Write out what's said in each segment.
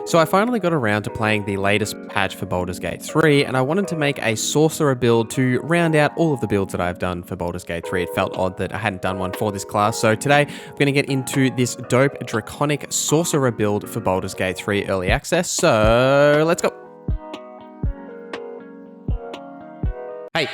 So I finally got around to playing the latest patch for Baldur's Gate 3, and I wanted to make a sorcerer build to round out all of the builds that I've done for Baldur's Gate 3. It felt odd that I hadn't done one for this class, so today I'm going to get into this dope draconic sorcerer build for Baldur's Gate 3 Early Access, so let's go! Hey!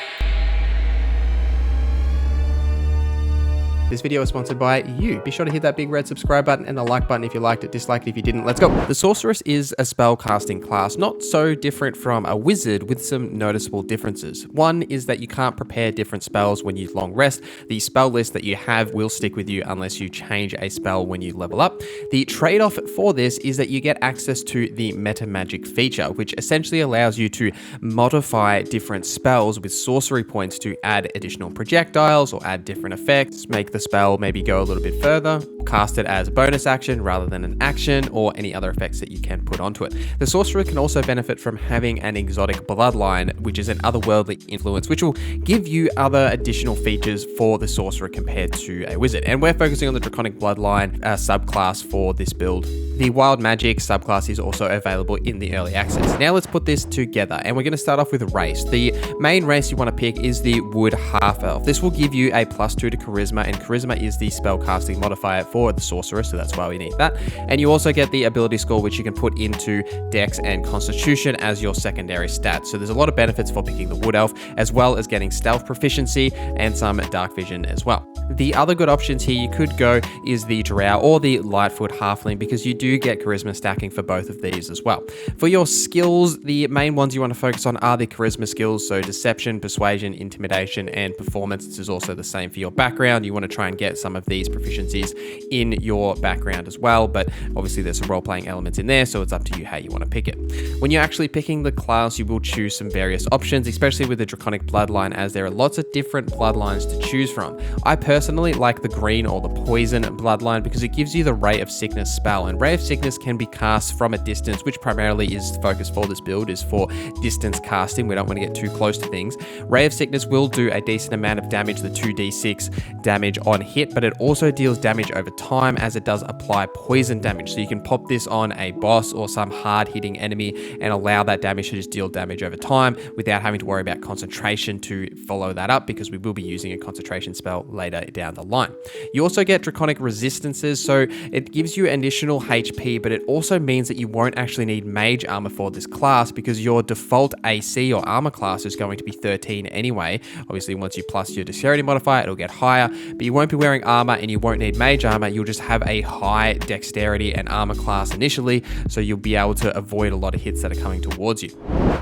This video is sponsored by you. Be sure to hit that big red subscribe button and the like button if you liked it, disliked it if you didn't. Let's go. The Sorceress is a spell casting class, not so different from a wizard with some noticeable differences. One is that you can't prepare different spells when you long rest. The spell list that you have will stick with you unless you change a spell when you level up. The trade-off for this is that you get access to the meta magic feature, which essentially allows you to modify different spells with sorcery points to add additional projectiles or add different effects, make the spell maybe go a little bit further, cast it as a bonus action rather than an action, or any other effects that you can put onto it. The sorcerer can also benefit from having an exotic bloodline, which is an otherworldly influence, which will give you other additional features for the sorcerer compared to a wizard. And we're focusing on the draconic bloodline subclass for this build. The wild magic subclass is also available in the early access. Now let's put this together, and we're going to start off with race. The main race you want to pick is the wood half elf. This will give you a +2 to charisma, and charisma is the spell casting modifier for the sorcerer, so that's why we need that. And you also get the ability score, which you can put into dex and constitution as your secondary stats. So there's a lot of benefits for picking the wood elf, as well as getting stealth proficiency and some dark vision as well. The other good options here you could go is the drow or the lightfoot halfling, because you do get charisma stacking for both of these as well. For your skills, the main ones you want to focus on are the charisma skills, so deception, persuasion, intimidation, and performance. This is also the same for your background. You want to try and get some of these proficiencies in your background as well, but obviously there's some role-playing elements in there, so it's up to you how you want to pick it. When you're actually picking the class, you will choose some various options, especially with the draconic bloodline, as there are lots of different bloodlines to choose from. I personally like the green or the poison bloodline because it gives you the Ray of Sickness spell, and Ray of Sickness can be cast from a distance, which primarily is the focus for this build, is for distance casting. We don't want to get too close to things. Ray of Sickness will do a decent amount of damage, the 2d6 damage on hit, but it also deals damage over time as it does apply poison damage. So you can pop this on a boss or some hard hitting enemy and allow that damage to just deal damage over time without having to worry about concentration to follow that up, because we will be using a concentration spell later down the line. You also get draconic resistances, so it gives you additional HP, but it also means that you won't actually need mage armor for this class, because your default AC or armor class is going to be 13 anyway. Obviously, once you plus your dexterity modifier, it'll get higher, but you won't be wearing armor and you won't need mage armor. You'll just have a high dexterity and armor class initially, so you'll be able to avoid a lot of hits that are coming towards you.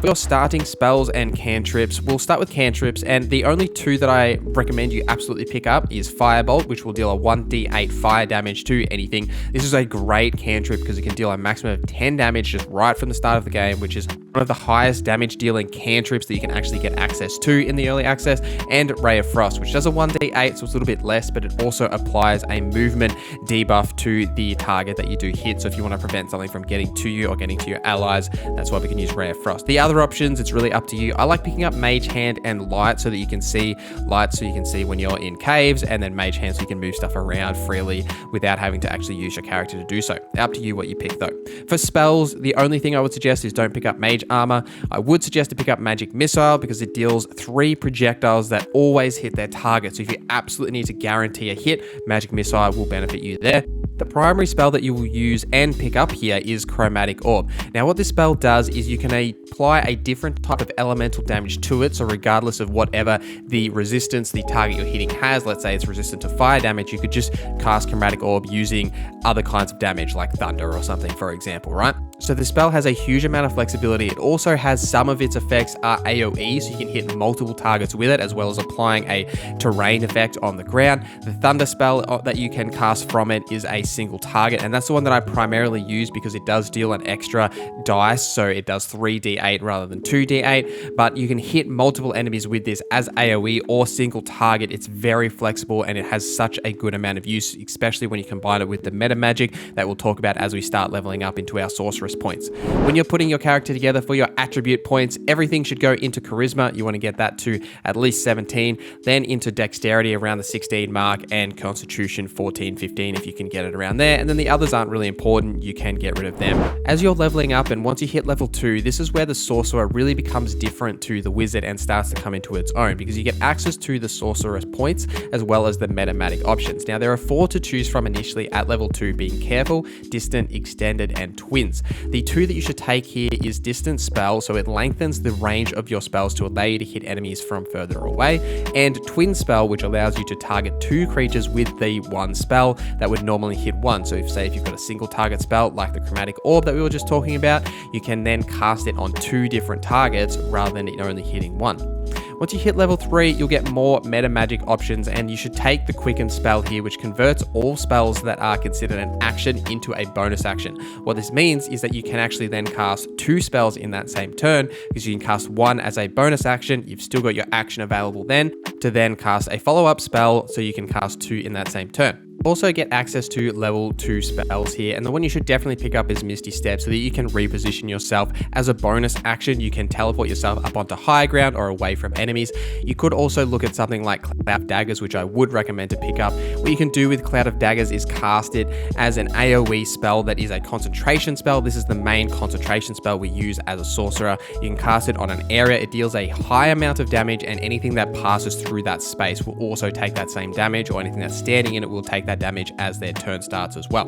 For your starting spells and cantrips, we'll start with cantrips, and the only two that I recommend you absolutely pick up is Firebolt, which will deal a 1d8 fire damage to anything. This is a great cantrip because it can deal a maximum of 10 damage just right from the start of the game, which is one of the highest damage dealing cantrips that you can actually get access to in the early access. And Ray of Frost, which does a 1d8, so it's a little bit less, but it also applies a movement debuff to the target that you do hit. So if you want to prevent something from getting to you or getting to your allies, that's why we can use Ray of Frost. The other options, it's really up to you. I like picking up Mage Hand and Light so that you can see light, so you can see when you're in caves, and then Mage Hand so you can move stuff around freely without having to actually use your character to do so. Up to you what you pick though. For spells, the only thing I would suggest is don't pick up Mage Armor. I would suggest to pick up Magic Missile because it deals 3 projectiles that always hit their target. So if you absolutely need to guarantee a hit, Magic Missile will benefit you there. The primary spell that you will use and pick up here is Chromatic Orb. Now what this spell does is you can apply a different type of elemental damage to it, so regardless of whatever the resistance the target you're hitting has, let's say it's resistant to fire damage, you could just cast Chromatic Orb using other kinds of damage like thunder or something, for example, right? So the spell has a huge amount of flexibility. It also has some of its effects are AoE, so you can hit multiple targets with it, as well as applying a terrain effect on the ground. The thunder spell that you can cast from it is a single target, and that's the one that I primarily use because it does deal an extra dice, so it does 3d8 rather than 2d8, but you can hit multiple enemies with this as AoE or single target. It's very flexible and it has such a good amount of use, especially when you combine it with the meta magic that we'll talk about as we start leveling up into our sorceress points. When you're putting your character together for your attribute points, everything should go into charisma. You want to get that to at least 17, then into dexterity around the 16 mark, and constitution 14, 15 if you can get it around there, and then the others aren't really important, you can get rid of them. As you're leveling up, and once you hit level 2, this is where the sorcerer really becomes different to the wizard and starts to come into its own, because you get access to the sorcerer's points as well as the metamatic options. Now there are 4 to choose from initially at level 2, being careful, distant, extended, and twins. The 2 that you should take here is distant spell, so it lengthens the range of your spells to allow you to hit enemies from further away, and twin spell, which allows you to target 2 creatures with the 1 spell that would normally hit 1. So if you've got a single target spell like the chromatic orb that we were just talking about, you can then cast it on 2 different targets rather than it only hitting 1. Once you hit level 3, you'll get more meta magic options, and you should take the quicken spell here, which converts all spells that are considered an action into a bonus action. What this means is that you can actually then cast 2 spells in that same turn, because you can cast 1 as a bonus action. You've still got your action available then to then cast a follow-up spell, so you can cast 2 in that same turn. Also get access to level 2 spells here, and the one you should definitely pick up is Misty Step, so that you can reposition yourself. As a bonus action, you can teleport yourself up onto high ground or away from enemies. You could also look at something like Cloud of Daggers, which I would recommend to pick up. What you can do with Cloud of Daggers is cast it as an AoE spell that is a concentration spell. This is the main concentration spell we use as a sorcerer. You can cast it on an area. It deals a high amount of damage, and anything that passes through that space will also take that same damage, or anything that's standing in it will take that damage as their turn starts as well.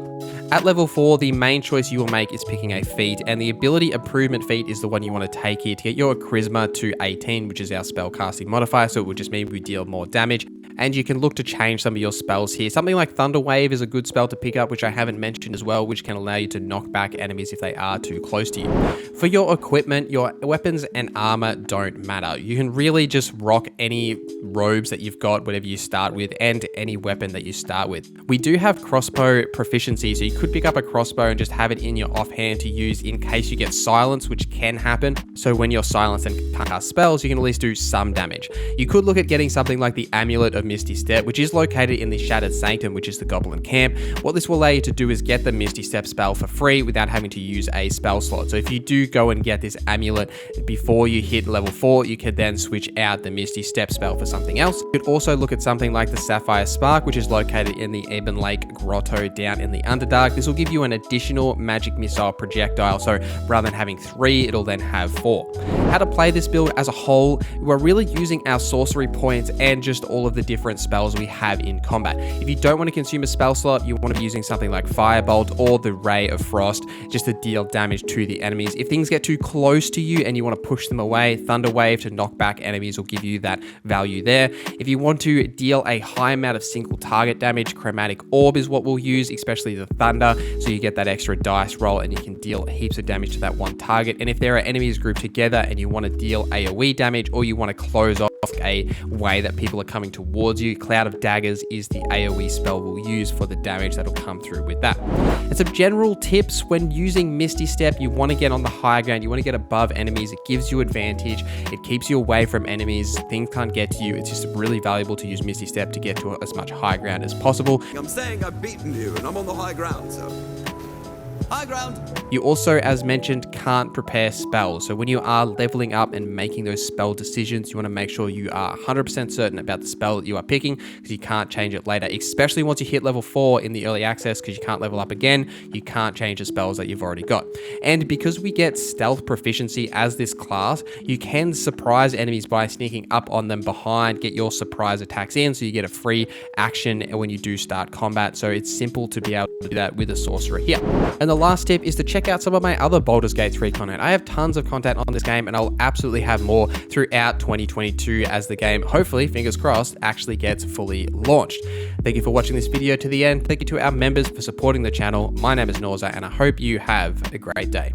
At level 4, the main choice you will make is picking a feat, and the ability improvement feat is the one you want to take here to get your charisma to 18, which is our spell casting modifier, so it will just mean we deal more damage. And you can look to change some of your spells here. Something like Thunder Wave is a good spell to pick up, which I haven't mentioned as well, which can allow you to knock back enemies if they are too close to you. For your equipment, your weapons and armor don't matter. You can really just rock any robes that you've got, whatever you start with, and any weapon that you start with. We do have crossbow proficiency, so you could pick up a crossbow and just have it in your offhand to use in case you get silenced, which can happen. So when you're silenced and can't cast spells, you can at least do some damage. You could look at getting something like the Amulet of Misty Step, which is located in the Shattered Sanctum, which is the Goblin Camp. What this will allow you to do is get the Misty Step spell for free without having to use a spell slot. So if you do go and get this amulet before you hit level 4, you could then switch out the Misty Step spell for something else. You could also look at something like the Sapphire Spark, which is located in the Ebon Lake Grotto down in the Underdark. This will give you an additional magic missile projectile, so rather than having 3, it'll then have 4. How to play this build as a whole, we're really using our sorcery points and just all of the different spells we have in combat. If you don't want to consume a spell slot, you want to be using something like Firebolt or the Ray of Frost just to deal damage to the enemies. If things get too close to you and you want to push them away, Thunder Wave to knock back enemies will give you that value there. If you want to deal a high amount of single target damage, Chromatic Orb is what we'll use, especially the Thunder, so you get that extra dice roll and you can deal heaps of damage to that one target. And if there are enemies grouped together and you want to deal AoE damage, or you want to close off a way that people are coming towards you, Cloud of Daggers is the AoE spell we'll use for the damage that'll come through with that. And some general tips when using Misty Step: you want to get on the high ground, you want to get above enemies. It gives you advantage, it keeps you away from enemies, things can't get to you. It's just really valuable to use Misty Step to get to as much high ground as possible. I'm saying I've beaten you and I'm on the high ground, so high ground. You also, as mentioned, can't prepare spells. So when you are leveling up and making those spell decisions, you want to make sure you are 100% certain about the spell that you are picking, because you can't change it later, especially once you hit level 4 in the early access, because you can't level up again. You can't change the spells that you've already got. And because we get stealth proficiency as this class, you can surprise enemies by sneaking up on them behind, get your surprise attacks in, so you get a free action when you do start combat. So it's simple to be able to do that with a sorcerer here. And the last tip is to check out some of my other Baldur's Gate 3 content. I have tons of content on this game, and I'll absolutely have more throughout 2022 as the game, hopefully, fingers crossed, actually gets fully launched. Thank you for watching this video to the end. Thank you to our members for supporting the channel. My name is Norza, and I hope you have a great day.